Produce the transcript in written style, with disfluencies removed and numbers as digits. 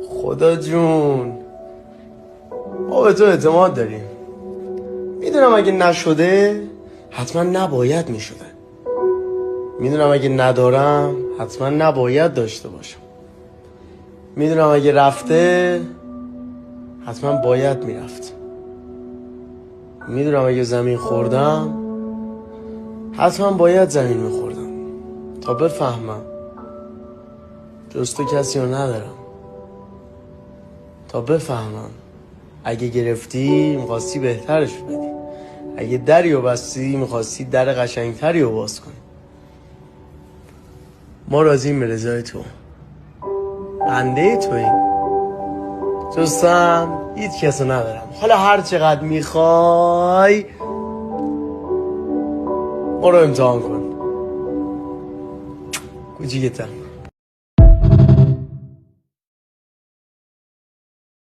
خدا جون ما به تو اعتماد داریم. میدونم اگه نشده حتما نباید میشده. میدونم اگه ندارم حتما نباید داشته باشم. میدونم اگه رفته حتما باید میرفت. میدونم اگه زمین خوردم حتما باید زمین میخوردم تا بفهمم جز تو کسی رو ندارم. تا بفهمم اگه گرفتی میخواستی بهترش بدی، اگه دری رو بستی میخواستی در قشنگتری رو باز کنی. ما راضیم به رضای تو، بنده توییم. جستم هیچ کس رو ندارم. حالا هر چقدر میخوای ما رو امتحان کن کوچیکتم.